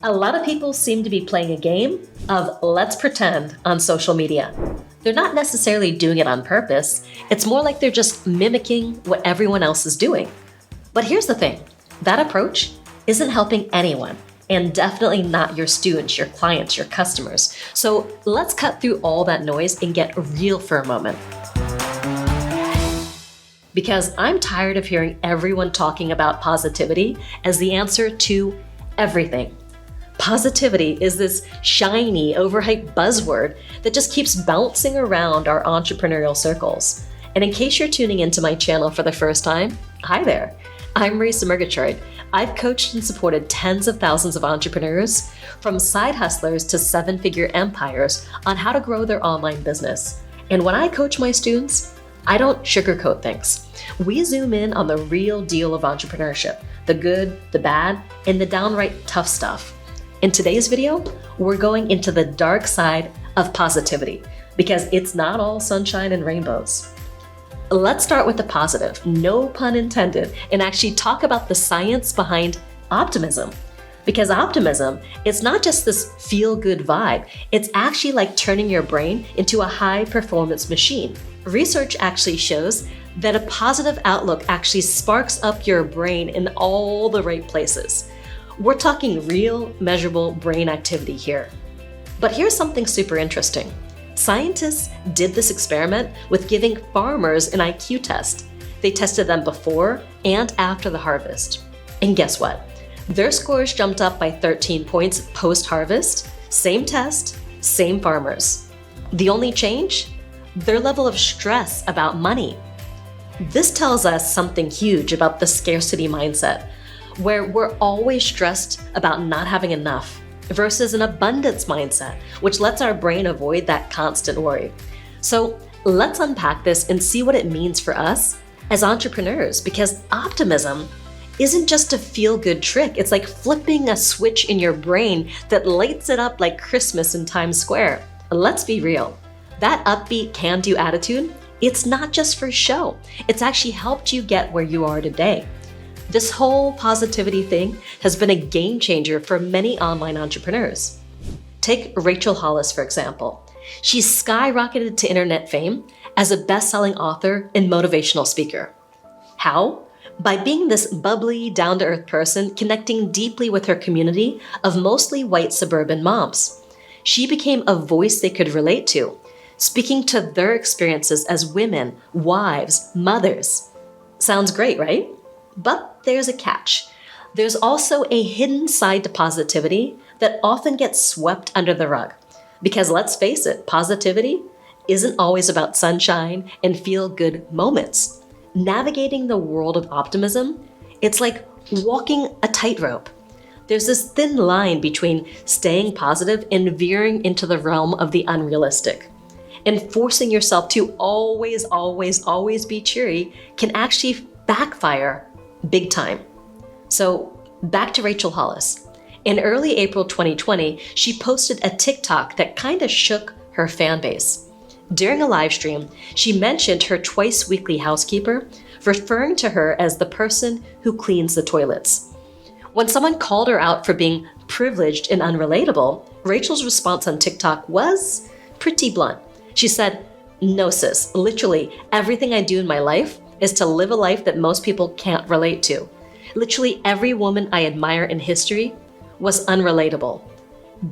A lot of people seem to be playing a game of let's pretend on social media. They're not necessarily doing it on purpose. It's more like they're just mimicking what everyone else is doing. But here's the thing, that approach isn't helping anyone, and definitely not your students, your clients, your customers. So let's cut through all that noise and get real for a moment. Because I'm tired of hearing everyone talking about positivity as the answer to everything. Positivity is this shiny, overhyped buzzword that just keeps bouncing around our entrepreneurial circles. And in case you're tuning into my channel for the first time, hi there. I'm Marisa Murgatroyd. I've coached and supported tens of thousands of entrepreneurs, from side hustlers to seven-figure empires, on how to grow their online business. And when I coach my students, I don't sugarcoat things. We zoom in on the real deal of entrepreneurship, the good, the bad, and the downright tough stuff. In today's video, we're going into the dark side of positivity because it's not all sunshine and rainbows. Let's start with the positive, no pun intended, and actually talk about the science behind optimism. Because optimism, it's not just this feel-good vibe, it's actually like turning your brain into a high-performance machine. Research actually shows that a positive outlook actually sparks up your brain in all the right places. We're talking real, measurable brain activity here. But here's something super interesting. Scientists did this experiment with giving farmers an IQ test. They tested them before and after the harvest. And guess what? Their scores jumped up by 13 points post-harvest. Same test, same farmers. The only change? Their level of stress about money. This tells us something huge about the scarcity mindset, where we're always stressed about not having enough, versus an abundance mindset, which lets our brain avoid that constant worry. So let's unpack this and see what it means for us as entrepreneurs, because optimism isn't just a feel-good trick. It's like flipping a switch in your brain that lights it up like Christmas in Times Square. Let's be real. That upbeat can-do attitude, it's not just for show. It's actually helped you get where you are today. This whole positivity thing has been a game changer for many online entrepreneurs. Take Rachel Hollis, for example. She's skyrocketed to internet fame as a best-selling author and motivational speaker. How? By being this bubbly, down-to-earth person connecting deeply with her community of mostly white suburban moms. She became a voice they could relate to, speaking to their experiences as women, wives, mothers. Sounds great, right? But there's a catch. There's also a hidden side to positivity that often gets swept under the rug. Because let's face it, positivity isn't always about sunshine and feel-good moments. Navigating the world of optimism, it's like walking a tightrope. There's this thin line between staying positive and veering into the realm of the unrealistic. And forcing yourself to always be cheery can actually backfire big time. So back to Rachel Hollis. In early April 2020, she posted a TikTok that kind of shook her fan base. During a live stream, she mentioned her twice weekly housekeeper, referring to her as the person who cleans the toilets. When someone called her out for being privileged and unrelatable, Rachel's response on TikTok was pretty blunt. She said, "No sis, literally everything I do in my life is to live a life that most people can't relate to. Literally every woman I admire in history was unrelatable."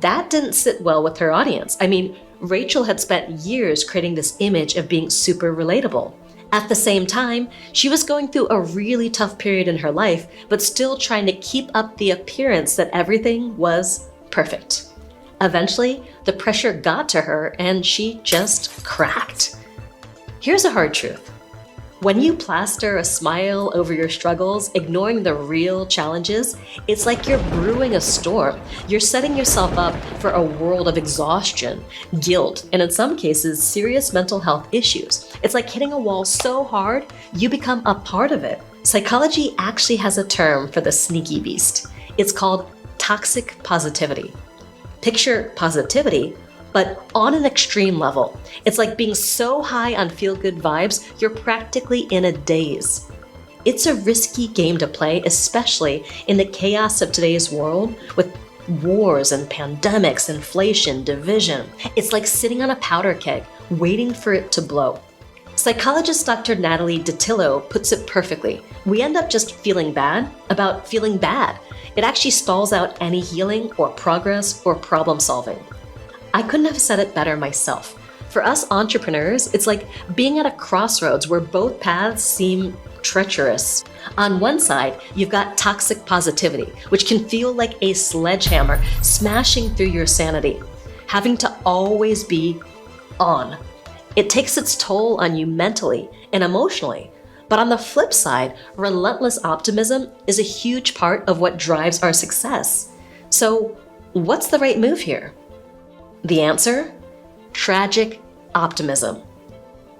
That didn't sit well with her audience. I mean, Rachel had spent years creating this image of being super relatable. At the same time, she was going through a really tough period in her life, but still trying to keep up the appearance that everything was perfect. Eventually, the pressure got to her and she just cracked. Here's a hard truth. When you plaster a smile over your struggles, ignoring the real challenges, it's like you're brewing a storm. You're setting yourself up for a world of exhaustion, guilt, and in some cases, serious mental health issues. It's like hitting a wall so hard, you become a part of it. Psychology actually has a term for the sneaky beast. It's called toxic positivity. Picture positivity, but on an extreme level. It's like being so high on feel-good vibes, you're practically in a daze. It's a risky game to play, especially in the chaos of today's world with wars and pandemics, inflation, division. It's like sitting on a powder keg, waiting for it to blow. Psychologist Dr. Natalie DiTillo puts it perfectly. We end up just feeling bad about feeling bad. It actually stalls out any healing or progress or problem solving. I couldn't have said it better myself. For us entrepreneurs, it's like being at a crossroads where both paths seem treacherous. On one side, you've got toxic positivity, which can feel like a sledgehammer smashing through your sanity, having to always be on. It takes its toll on you mentally and emotionally. But on the flip side, relentless optimism is a huge part of what drives our success. So, what's the right move here? The answer? Tragic optimism.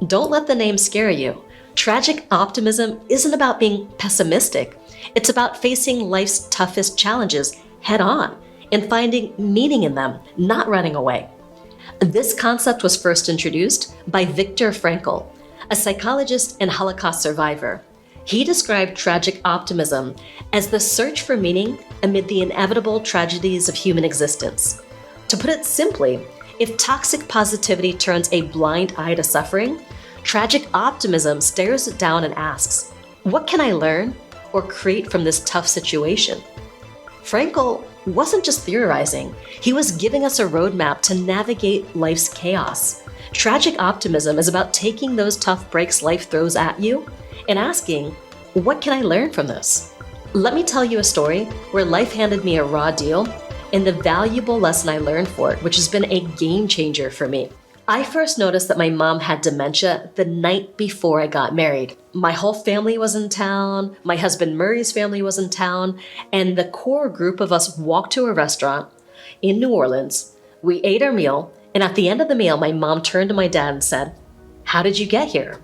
Don't let the name scare you. Tragic optimism isn't about being pessimistic. It's about facing life's toughest challenges head on and finding meaning in them, not running away. This concept was first introduced by Viktor Frankl, a psychologist and Holocaust survivor. He described tragic optimism as the search for meaning amid the inevitable tragedies of human existence. To put it simply, if toxic positivity turns a blind eye to suffering, tragic optimism stares it down and asks, what can I learn or create from this tough situation? Frankl wasn't just theorizing, he was giving us a roadmap to navigate life's chaos. Tragic optimism is about taking those tough breaks life throws at you and asking, what can I learn from this? Let me tell you a story where life handed me a raw deal and the valuable lesson I learned for it, which has been a game changer for me. I first noticed that my mom had dementia the night before I got married. My whole family was in town, my husband Murray's family was in town, and the core group of us walked to a restaurant in New Orleans. We ate our meal, and at the end of the meal, my mom turned to my dad and said, "How did you get here?"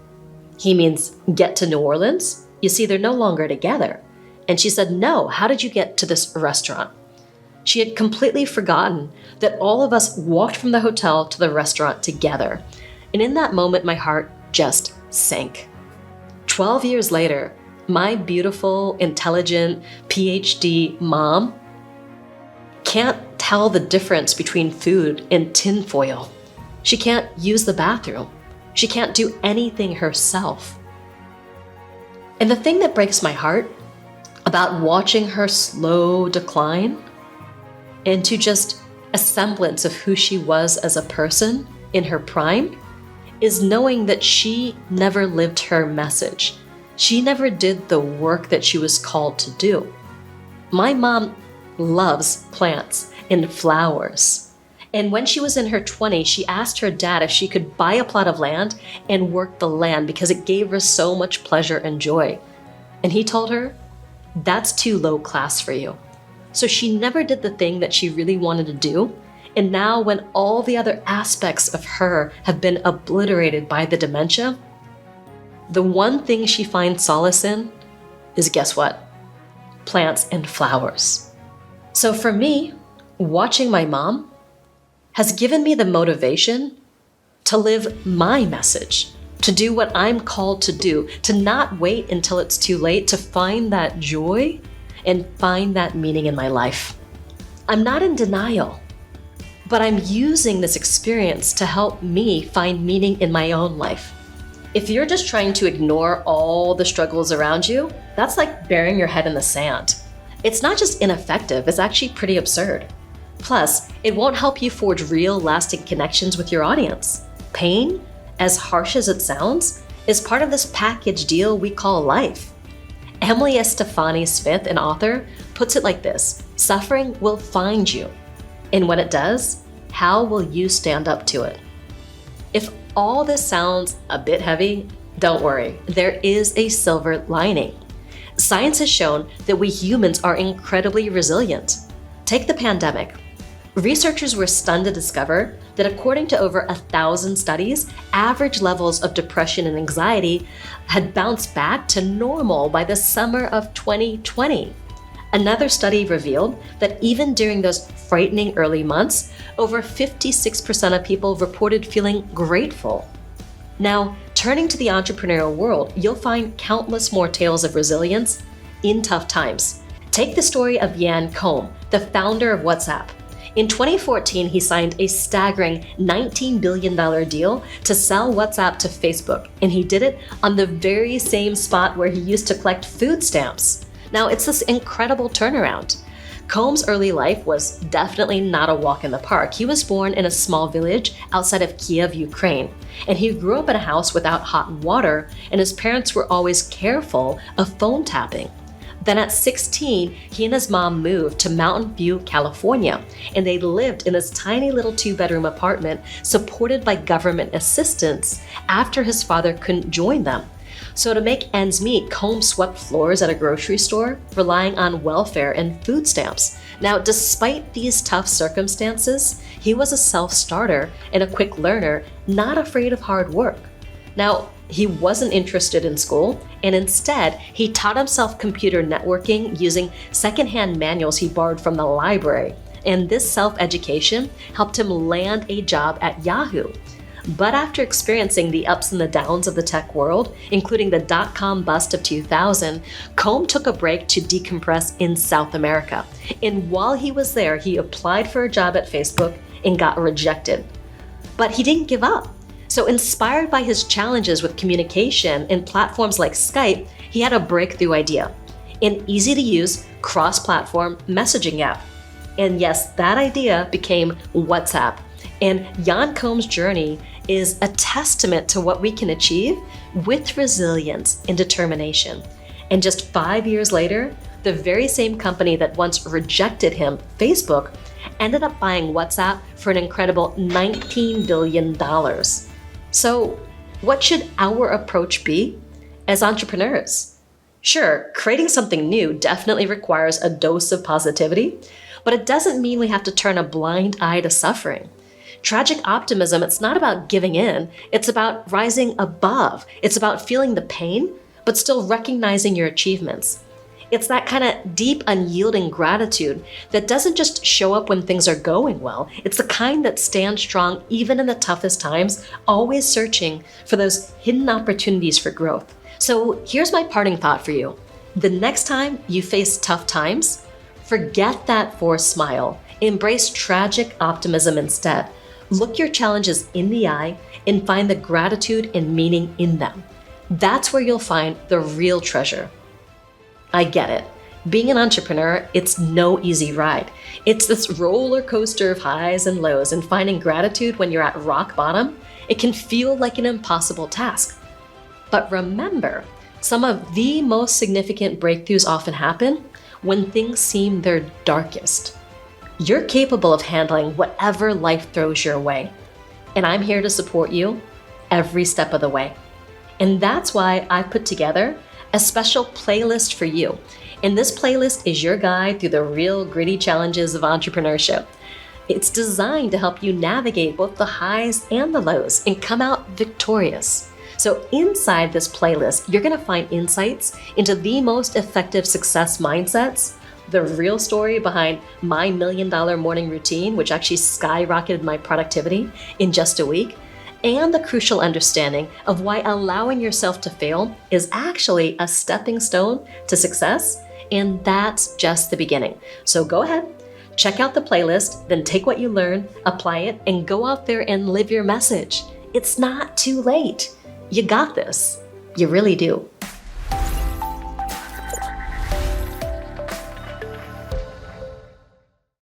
He means, get to New Orleans? You see, they're no longer together. And she said, no, how did you get to this restaurant? She had completely forgotten that all of us walked from the hotel to the restaurant together. And in that moment, my heart just sank. 12 years later, my beautiful, intelligent, PhD mom can't tell the difference between food and tinfoil. She can't use the bathroom. She can't do anything herself. And the thing that breaks my heart about watching her slow decline into just a semblance of who she was as a person in her prime is knowing that she never lived her message. She never did the work that she was called to do. My mom loves plants and flowers. And when she was in her 20s, she asked her dad if she could buy a plot of land and work the land because it gave her so much pleasure and joy. And he told her, that's too low class for you. So she never did the thing that she really wanted to do. And now when all the other aspects of her have been obliterated by the dementia, the one thing she finds solace in is, guess what? Plants and flowers. So for me, watching my mom has given me the motivation to live my message, to do what I'm called to do, to not wait until it's too late, to find that joy and find that meaning in my life. I'm not in denial, but I'm using this experience to help me find meaning in my own life. If you're just trying to ignore all the struggles around you, that's like burying your head in the sand. It's not just ineffective, it's actually pretty absurd. Plus, it won't help you forge real, lasting connections with your audience. Pain, as harsh as it sounds, is part of this package deal we call life. Emily Estefani Smith, an author, puts it like this: suffering will find you. And when it does, how will you stand up to it? If all this sounds a bit heavy, don't worry, there is a silver lining. Science has shown that we humans are incredibly resilient. Take the pandemic. Researchers were stunned to discover that according to over 1,000 studies, average levels of depression and anxiety had bounced back to normal by the summer of 2020. Another study revealed that even during those frightening early months, over 56% of people reported feeling grateful. Now, turning to the entrepreneurial world, you'll find countless more tales of resilience in tough times. Take the story of Yan Combe, the founder of WhatsApp. In 2014, he signed a staggering $19 billion deal to sell WhatsApp to Facebook, and he did it on the very same spot where he used to collect food stamps. Now, it's this incredible turnaround. Combs' early life was definitely not a walk in the park. He was born in a small village outside of Kiev, Ukraine, and he grew up in a house without hot water, and his parents were always careful of phone tapping. Then at 16, he and his mom moved to Mountain View, California, and they lived in this tiny little 2-bedroom apartment supported by government assistance after his father couldn't join them. So to make ends meet, Combs swept floors at a grocery store, relying on welfare and food stamps. Now, despite these tough circumstances, he was a self-starter and a quick learner, not afraid of hard work. Now, he wasn't interested in school, and instead, he taught himself computer networking using secondhand manuals he borrowed from the library. And this self-education helped him land a job at Yahoo. But after experiencing the ups and the downs of the tech world, including the dot-com bust of 2000, Combs took a break to decompress in South America. And while he was there, he applied for a job at Facebook and got rejected. But he didn't give up. So inspired by his challenges with communication in platforms like Skype, he had a breakthrough idea: an easy-to-use cross-platform messaging app. And yes, that idea became WhatsApp. And Jan Combs' journey is a testament to what we can achieve with resilience and determination. And just 5 years later, the very same company that once rejected him, Facebook, ended up buying WhatsApp for an incredible $19 billion. So what should our approach be as entrepreneurs? Sure, creating something new definitely requires a dose of positivity, but it doesn't mean we have to turn a blind eye to suffering. Tragic optimism, it's not about giving in, it's about rising above. It's about feeling the pain, but still recognizing your achievements. It's that kind of deep, unyielding gratitude that doesn't just show up when things are going well. It's the kind that stands strong even in the toughest times, always searching for those hidden opportunities for growth. So here's my parting thought for you. The next time you face tough times, forget that forced smile. Embrace tragic optimism instead. Look your challenges in the eye and find the gratitude and meaning in them. That's where you'll find the real treasure. I get it. Being an entrepreneur, it's no easy ride. It's this roller coaster of highs and lows, and finding gratitude when you're at rock bottom, it can feel like an impossible task. But remember, some of the most significant breakthroughs often happen when things seem their darkest. You're capable of handling whatever life throws your way, and I'm here to support you every step of the way. And that's why I put together a special playlist for you. And this playlist is your guide through the real gritty challenges of entrepreneurship. It's designed to help you navigate both the highs and the lows and come out victorious. So inside this playlist, you're gonna find insights into the most effective success mindsets, the real story behind my $1 million morning routine, which actually skyrocketed my productivity in just a week, and the crucial understanding of why allowing yourself to fail is actually a stepping stone to success, and that's just the beginning. So go ahead, check out the playlist, then take what you learn, apply it, and go out there and live your message. It's not too late. You got this. You really do.